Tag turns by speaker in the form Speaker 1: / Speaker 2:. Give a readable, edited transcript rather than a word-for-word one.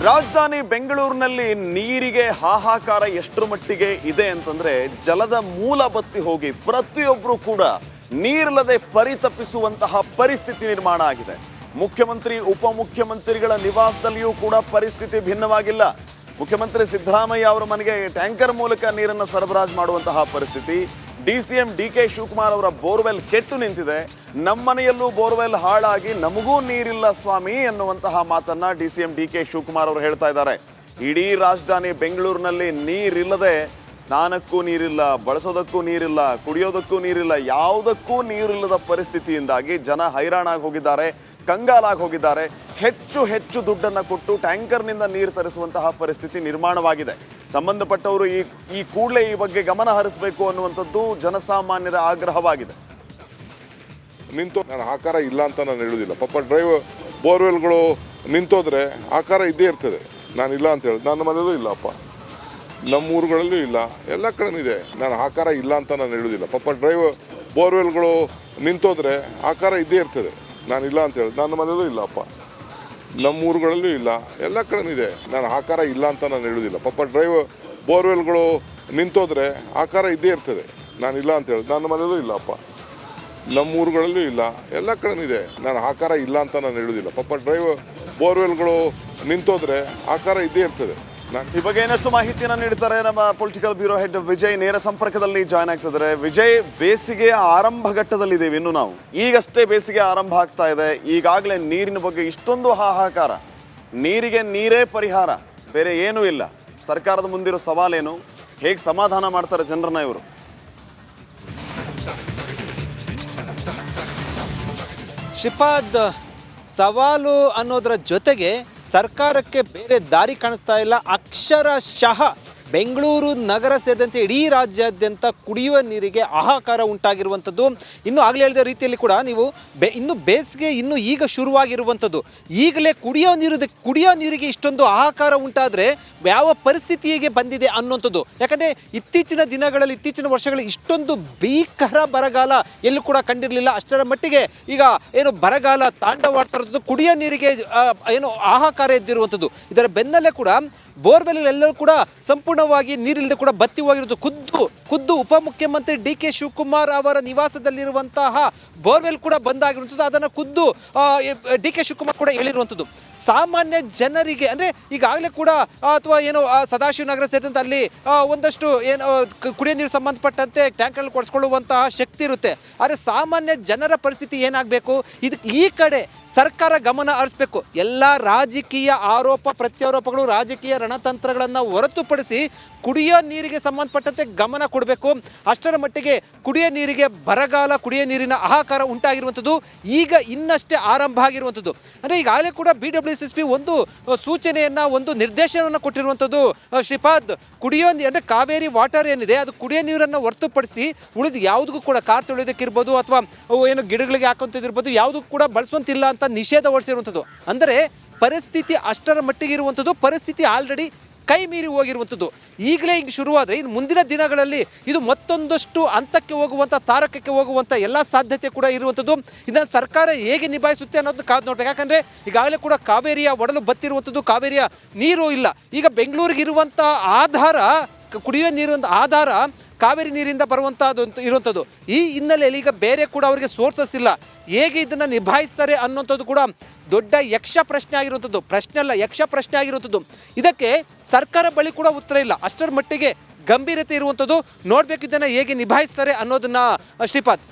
Speaker 1: ರಾಜಧಾನಿ ಬೆಂಗಳೂರಿನಲ್ಲಿ ನೀರಿಗೆ ಹಾಹಾಕಾರ ಎಷ್ಟರ ಮಟ್ಟಿಗೆ ಇದೆ ಅಂತಂದ್ರೆ ಜಲದ ಮೂಲ ಬತ್ತಿ ಹೋಗಿ ಪ್ರತಿಯೊಬ್ಬರು ಕೂಡ ನೀರಿಲ್ಲದೆ ಪರಿತಪಿಸುವಂತಹ ಪರಿಸ್ಥಿತಿ ನಿರ್ಮಾಣ ಆಗಿದೆ. ಮುಖ್ಯಮಂತ್ರಿ ಉಪಮುಖ್ಯಮಂತ್ರಿಗಳ ನಿವಾಸದಲ್ಲಿಯೂ ಕೂಡ ಪರಿಸ್ಥಿತಿ ಭಿನ್ನವಾಗಿಲ್ಲ. ಮುಖ್ಯಮಂತ್ರಿ ಸಿದ್ದರಾಮಯ್ಯ ಅವರ ಮನೆಗೆ ಟ್ಯಾಂಕರ್ ಮೂಲಕ ನೀರನ್ನು ಸರಬರಾಜು ಮಾಡುವಂತಹ ಪರಿಸ್ಥಿತಿ. ಡಿಸಿಎಂ ಡಿಕೆ ಶಿವಕುಮಾರ್ ಅವರ ಬೋರ್ವೆಲ್ ಕೆಟ್ಟು ನಿಂತಿದೆ. ನಮ್ಮನೆಯಲ್ಲೂ ಬೋರ್ವೆಲ್ ಹಾಳಾಗಿ ನಮಗೂ ನೀರಿಲ್ಲ ಸ್ವಾಮಿ ಎನ್ನುವಂತಹ ಮಾತನ್ನ ಡಿಸಿಎಂ ಡಿಕೆ ಶಿವಕುಮಾರ್ ಅವರು ಹೇಳ್ತಾ ಇದ್ದಾರೆ. ಇಡೀ ರಾಜಧಾನಿ ಬೆಂಗಳೂರಿನಲ್ಲಿ ನೀರಿಲ್ಲದೆ ಸ್ನಾನಕ್ಕೂ ನೀರಿಲ್ಲ, ಬಳಸೋದಕ್ಕೂ ನೀರಿಲ್ಲ, ಕುಡಿಯೋದಕ್ಕೂ ನೀರಿಲ್ಲ, ಯಾವುದಕ್ಕೂ ನೀರಿಲ್ಲದ ಪರಿಸ್ಥಿತಿಯಿಂದಾಗಿ ಜನ ಹೈರಾಣಾಗಿ ಹೋಗಿದ್ದಾರೆ, ಕಂಗಾಲಾಗಿ ಹೋಗಿದ್ದಾರೆ. ಹೆಚ್ಚು ಹೆಚ್ಚು ದುಡ್ಡನ್ನು ಕೊಟ್ಟು ಟ್ಯಾಂಕರ್ನಿಂದ ನೀರು ತರಿಸುವಂತಹ ಪರಿಸ್ಥಿತಿ ನಿರ್ಮಾಣವಾಗಿದೆ. ಸಂಬಂಧಪಟ್ಟವರು ಈ ಕೂಡಲೇ ಈ ಬಗ್ಗೆ ಗಮನ ಹರಿಸಬೇಕು ಅನ್ನುವಂಥದ್ದು ಜನಸಾಮಾನ್ಯರ ಆಗ್ರಹವಾಗಿದೆ.
Speaker 2: ನಿಂತು ನಾನು ಆಕಾರ ಇಲ್ಲ ಅಂತ ನಾನು ಹೇಳೋದಿಲ್ಲ. ಪಾಪ ಬೋರ್ವೆಲ್ಗಳು ನಿಂತೋದ್ರೆ ಆಕಾರ ಇದ್ದೇ ಇರ್ತದೆ. ನಾನಿಲ್ಲ ಅಂತ ಹೇಳೋದು. ನನ್ನ ಮನೆಯಲ್ಲೂ ಇಲ್ಲಪ್ಪ, ನಮ್ಮ ಊರುಗಳಲ್ಲೂ ಇಲ್ಲ, ಎಲ್ಲ ಕಡೆನೂ ಇದೆ. ನಾನು ಆಕಾರ ಇಲ್ಲ ಅಂತ ನಾನು ಹೇಳೋದಿಲ್ಲ. ಪಾಪ ಬೋರ್ವೆಲ್ಗಳು ನಿಂತೋದ್ರೆ ಆಕಾರ ಇದ್ದೇ ಇರ್ತದೆ. ನಾನಿಲ್ಲ ಅಂತ ಹೇಳೋದು. ನನ್ನ ಮನೆಯಲ್ಲೂ ಇಲ್ಲಪ್ಪ, ನಮ್ಮ ಊರುಗಳಲ್ಲೂ ಇಲ್ಲ, ಎಲ್ಲ ಕಡೆನೂ ಇದೆ. ನಾನು ಆಕಾರ ಇಲ್ಲ ಅಂತ ನಾನು ಹೇಳೋದಿಲ್ಲ. ಪಾಪ ಬೋರ್ವೆಲ್ಗಳು ನಿಂತೋದ್ರೆ ಆಕಾರ ಇದ್ದೇ ಇರ್ತದೆ. ನಾನಿಲ್ಲ ಅಂತ ಹೇಳೋದು. ನನ್ನ ಮನೆಯಲ್ಲೂ ಇಲ್ಲಪ್ಪ, ನಮ್ಮ ಊರುಗಳಲ್ಲೂ ಇಲ್ಲ, ಎಲ್ಲ ಕಡೆನೂ ಇದೆ. ನಾನು ಆಕಾರ ಇಲ್ಲ ಅಂತ ನಾನು ಹೇಳೋದಿಲ್ಲ. ಪಾಪ ಬೋರ್ವೆಲ್ಗಳು ನಿಂತೋದ್ರೆ ಆಕಾರ ಇದ್ದೇ ಇರ್ತದೆ.
Speaker 1: ಈ ಬಗ್ಗೆ ಏನಷ್ಟು ಮಾಹಿತಿಯನ್ನು ನೀಡ್ತಾರೆ ನಮ್ಮ ಪೊಲಿಟಿಕಲ್ ಬ್ಯೂರೋ ಹೆಡ್ ವಿಜಯ್ ನೇರ ಸಂಪರ್ಕದಲ್ಲಿ ಜಾಯ್ನ್ ಆಗ್ತಿದ್ದಾರೆ. ವಿಜಯ್, ಬೇಸಿಗೆ ಆರಂಭ ಘಟ್ಟದಲ್ಲಿದ್ದೇವೆ ಇನ್ನು ನಾವು. ಈಗಷ್ಟೇ ಬೇಸಿಗೆ ಆರಂಭ ಆಗ್ತಾ ಇದೆ. ಈಗಾಗಲೇ ನೀರಿನ ಬಗ್ಗೆ ಇಷ್ಟೊಂದು ಹಾಹಾಕಾರ. ನೀರಿಗೆ ನೀರೇ ಪರಿಹಾರ, ಬೇರೆ ಏನೂ ಇಲ್ಲ. ಸರ್ಕಾರದ ಮುಂದಿರೋ ಸವಾಲೇನು? ಹೇಗೆ ಸಮಾಧಾನ ಮಾಡ್ತಾರೆ ಜನರನ್ನ ಇವರು?
Speaker 3: ಶ್ರೀಪಾದ್, ಸವಾಲು ಅನ್ನೋದರ ಜೊತೆಗೆ ಸರ್ಕಾರಕ್ಕೆ ಬೇರೆ ದಾರಿ ಕಾಣಿಸ್ತಾ ಇಲ್ಲ. ಅಕ್ಷರಶಃ ಬೆಂಗಳೂರು ನಗರ ಸೇರಿದಂತೆ ಇಡೀ ರಾಜ್ಯಾದ್ಯಂತ ಕುಡಿಯುವ ನೀರಿಗೆ ಹಾಹಾಕಾರ ಉಂಟಾಗಿರುವಂಥದ್ದು. ಇನ್ನು ಆಗಲೇ ಹೇಳಿದ ರೀತಿಯಲ್ಲಿ ಕೂಡ ನೀವು ಇನ್ನು ಬೇಸಿಗೆ ಇನ್ನು ಈಗ ಶುರುವಾಗಿರುವಂಥದ್ದು. ಈಗಲೇ ಕುಡಿಯೋ ನೀರಿಗೆ ಇಷ್ಟೊಂದು ಹಾಹಾಕಾರ ಉಂಟಾದರೆ ಯಾವ ಪರಿಸ್ಥಿತಿಗೆ ಬಂದಿದೆ ಅನ್ನುವಂಥದ್ದು. ಯಾಕಂದರೆ ಇತ್ತೀಚಿನ ವರ್ಷಗಳಲ್ಲಿ ಇಷ್ಟೊಂದು ಭೀಕರ ಬರಗಾಲ ಎಲ್ಲೂ ಕೂಡ ಕಂಡಿರಲಿಲ್ಲ. ಅಷ್ಟರ ಮಟ್ಟಿಗೆ ಈಗ ಏನು ಬರಗಾಲ ತಾಂಡವಾಡ್ತಿರೋದು, ಕುಡಿಯೋ ನೀರಿಗೆ ಏನು ಹಾಹಾಕಾರ ಎದ್ದಿರುವಂಥದ್ದು. ಇದರ ಬೆನ್ನಲ್ಲೇ ಕೂಡ ಬೋರ್ವೆಲ್ ಎಲ್ಲರೂ ಕೂಡ ಸಂಪೂರ್ಣವಾಗಿ ನೀರಿಲ್ಲದೆ ಕೂಡ ಬತ್ತಿ ಹೋಗಿರೋದು. ಖುದ್ದು ಉಪಮುಖ್ಯಮಂತ್ರಿ ಡಿ ಕೆ ಶಿವಕುಮಾರ್ ಅವರ ನಿವಾಸದಲ್ಲಿರುವಂತಹ ಬೋರ್ವೆಲ್ ಕೂಡ ಬಂದಾಗಿರುವಂಥದ್ದು. ಅದನ್ನು ಖುದ್ದು ಡಿ ಕೆ ಶಿವಕುಮಾರ್ ಕೂಡ ಹೇಳಿರುವಂಥದ್ದು. ಸಾಮಾನ್ಯ ಜನರಿಗೆ ಅಂದರೆ ಈಗಾಗಲೇ ಕೂಡ ಅಥವಾ ಏನು ಸದಾಶಿವನಗರ ಸೇರಿದಂತೆ ಅಲ್ಲಿ ಒಂದಷ್ಟು ಏನು ಕುಡಿಯೋ ನೀರು ಸಂಬಂಧಪಟ್ಟಂತೆ ಟ್ಯಾಂಕರ್ಗಳು ಕೊಡಿಸ್ಕೊಳ್ಳುವಂತಹ ಶಕ್ತಿ ಇರುತ್ತೆ. ಆದರೆ ಸಾಮಾನ್ಯ ಜನರ ಪರಿಸ್ಥಿತಿ ಏನಾಗಬೇಕು? ಇದಕ್ಕೆ ಈ ಕಡೆ ಸರ್ಕಾರ ಗಮನ ಹರಿಸಬೇಕು. ಎಲ್ಲ ರಾಜಕೀಯ ಆರೋಪ ಪ್ರತ್ಯಾರೋಪಗಳು, ರಾಜಕೀಯ ರಣತಂತ್ರಗಳನ್ನು ಹೊರತುಪಡಿಸಿ ಕುಡಿಯೋ ನೀರಿಗೆ ಸಂಬಂಧಪಟ್ಟಂತೆ ಗಮನ ಕೊಡಬೇಕು. ಅಷ್ಟರ ಮಟ್ಟಿಗೆ ಕುಡಿಯೋ ನೀರಿಗೆ ಬರಗಾಲ, ಕುಡಿಯೋ ನೀರಿನ ಹಾಹಾಕಾರ ಉಂಟಾಗಿರುವಂಥದ್ದು ಈಗ ಇನ್ನಷ್ಟೇ ಆರಂಭ ಆಗಿರುವಂಥದ್ದು. ಅಂದರೆ ಈಗಾಗಲೇ ಕೂಡ BWSSB ಒಂದು ಸೂಚನೆಯನ್ನು, ಒಂದು ನಿರ್ದೇಶನವನ್ನು ಕೊಟ್ಟಿರುವಂಥದ್ದು ಶ್ರೀಪಾದ್. ಕುಡಿಯೋ ಅಂದರೆ ಕಾವೇರಿ ವಾಟರ್ ಏನಿದೆ ಅದು ಕುಡಿಯೋ ನೀರನ್ನು ಹೊರತುಪಡಿಸಿ ಉಳಿದು ಯಾವುದಕ್ಕೂ ಕೂಡ ಕಾರ್ ತೊಳೆಯೋದಕ್ಕಿರ್ಬೋದು ಅಥವಾ ಏನು ಗಿಡಗಳಿಗೆ ಹಾಕುವಂಥದ್ದಿರ್ಬೋದು ಯಾವುದಕ್ಕೂ ಕೂಡ ಬಳಸುವಂತಿಲ್ಲ ಅಂತ ನಿಷೇಧ ಹೊರಡಿಸಿರುವಂಥದ್ದು. ಅಂದರೆ ಪರಿಸ್ಥಿತಿ ಅಷ್ಟರ ಮಟ್ಟಿಗೆ ಇರುವಂಥದ್ದು. ಪರಿಸ್ಥಿತಿ ಆಲ್ರೆಡಿ ಕೈ ಮೀರಿ ಹೋಗಿರುವಂಥದ್ದು. ಈಗಲೇ ಈಗ ಶುರುವಾದರೆ ಇನ್ನು ಮುಂದಿನ ದಿನಗಳಲ್ಲಿ ಇದು ಮತ್ತೊಂದಷ್ಟು ಹಂತಕ್ಕೆ ಹೋಗುವಂಥ, ತಾರಕಕ್ಕೆ ಹೋಗುವಂಥ ಎಲ್ಲ ಸಾಧ್ಯತೆ ಕೂಡ ಇರುವಂಥದ್ದು. ಇದನ್ನು ಸರ್ಕಾರ ಹೇಗೆ ನಿಭಾಯಿಸುತ್ತೆ ಅನ್ನೋದು ಕಾದು ನೋಡ್ಬೇಕು. ಯಾಕಂದರೆ ಈಗಾಗಲೇ ಕೂಡ ಕಾವೇರಿಯ ಒಡಲು ಬತ್ತಿರುವಂಥದ್ದು, ಕಾವೇರಿಯ ನೀರು ಇಲ್ಲ. ಈಗ ಬೆಂಗಳೂರಿಗೆ ಇರುವಂಥ ಆಧಾರ, ಕುಡಿಯುವ ನೀರು ಆಧಾರ ಕಾವೇರಿ ನೀರಿಂದ ಬರುವಂಥದ್ದು ಇರುವಂಥದ್ದು. ಈ ಹಿನ್ನೆಲೆಯಲ್ಲಿ ಈಗ ಬೇರೆ ಕೂಡ ಅವರಿಗೆ ಸೋರ್ಸಸ್ ಇಲ್ಲ. ಹೇಗೆ ಇದನ್ನು ನಿಭಾಯಿಸ್ತಾರೆ ಅನ್ನೋಂಥದ್ದು ಕೂಡ ದೊಡ್ಡ ಯಕ್ಷ ಪ್ರಶ್ನೆ ಆಗಿರುವಂಥದ್ದು. ಪ್ರಶ್ನೆ ಅಲ್ಲ, ಯಕ್ಷ ಪ್ರಶ್ನೆ ಆಗಿರುವಂಥದ್ದು. ಇದಕ್ಕೆ ಸರ್ಕಾರ ಬಳಿ ಕೂಡ ಉತ್ತರ ಇಲ್ಲ. ಅಷ್ಟರ ಮಟ್ಟಿಗೆ ಗಂಭೀರತೆ ಇರುವಂಥದ್ದು. ನೋಡಬೇಕು ಇದನ್ನು ಹೇಗೆ ನಿಭಾಯಿಸ್ತಾರೆ ಅನ್ನೋದನ್ನ ಶ್ರೀಪಾದ್.